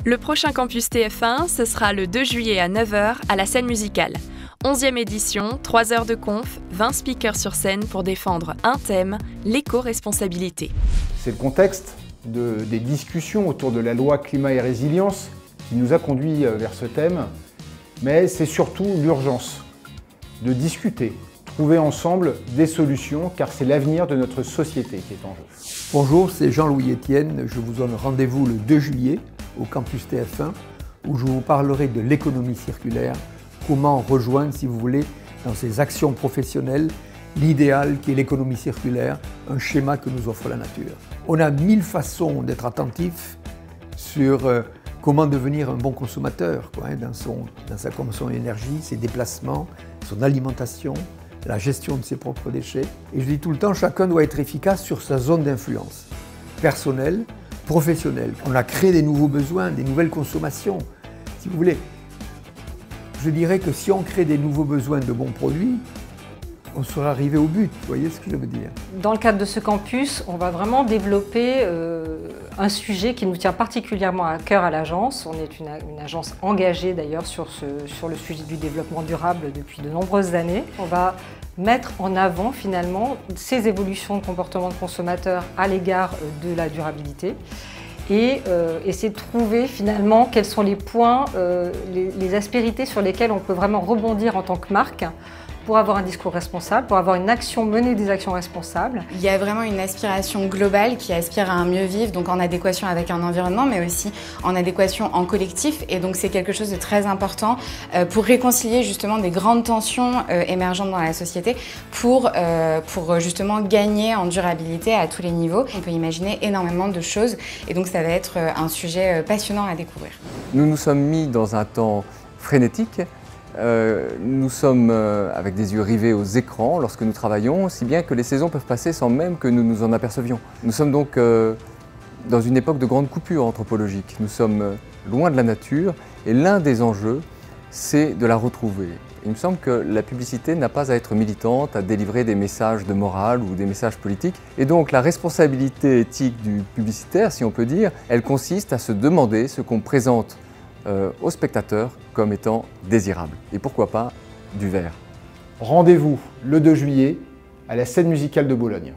Le prochain campus TF1, ce sera le 2 juillet à 9 h à la Scène Musicale. 11e édition, 3 heures de conf, 20 speakers sur scène pour défendre un thème, l'éco-responsabilité. C'est le contexte des discussions autour de la loi climat et résilience qui nous a conduits vers ce thème, mais c'est surtout l'urgence de discuter, trouver ensemble des solutions, car c'est l'avenir de notre société qui est en jeu. Bonjour, c'est Jean-Louis Etienne, je vous donne rendez-vous le 2 juillet au campus TF1 où je vous parlerai de l'économie circulaire, comment rejoindre, si vous voulez, dans ces actions professionnelles, l'idéal qui est l'économie circulaire, un schéma que nous offre la nature. On a 1000 façons d'être attentif sur comment devenir un bon consommateur dans sa consommation d'énergie, ses déplacements, son alimentation, la gestion de ses propres déchets. Et je dis tout le temps, chacun doit être efficace sur sa zone d'influence, personnelle, professionnelle. On a créé des nouveaux besoins, des nouvelles consommations. Si vous voulez, je dirais que si on crée des nouveaux besoins de bons produits, on sera arrivé au but, vous voyez ce que je veux dire. Dans le cadre de ce campus, on va vraiment développer un sujet qui nous tient particulièrement à cœur à l'agence. On est une agence engagée d'ailleurs sur le sujet du développement durable depuis de nombreuses années. On va mettre en avant finalement ces évolutions de comportement de consommateurs à l'égard de la durabilité et essayer de trouver finalement quels sont les points, les aspérités sur lesquelles on peut vraiment rebondir en tant que marque pour avoir un discours responsable, pour avoir une action, mener des actions responsables. Il y a vraiment une aspiration globale qui aspire à un mieux vivre, donc en adéquation avec un environnement, mais aussi en adéquation en collectif. Et donc c'est quelque chose de très important pour réconcilier justement des grandes tensions émergentes dans la société, pour justement gagner en durabilité à tous les niveaux. On peut imaginer énormément de choses, et donc ça va être un sujet passionnant à découvrir. Nous nous sommes mis dans un temps frénétique. Nous sommes avec des yeux rivés aux écrans lorsque nous travaillons, si bien que les saisons peuvent passer sans même que nous nous en apercevions. Nous sommes donc dans une époque de grande coupure anthropologique. Nous sommes loin de la nature et l'un des enjeux, c'est de la retrouver. Il me semble que la publicité n'a pas à être militante, à délivrer des messages de morale ou des messages politiques. Et donc la responsabilité éthique du publicitaire, si on peut dire, elle consiste à se demander ce qu'on présente aux spectateurs comme étant désirable. Et pourquoi pas du vert. Rendez-vous le 2 juillet à la Scène Musicale de Bologne.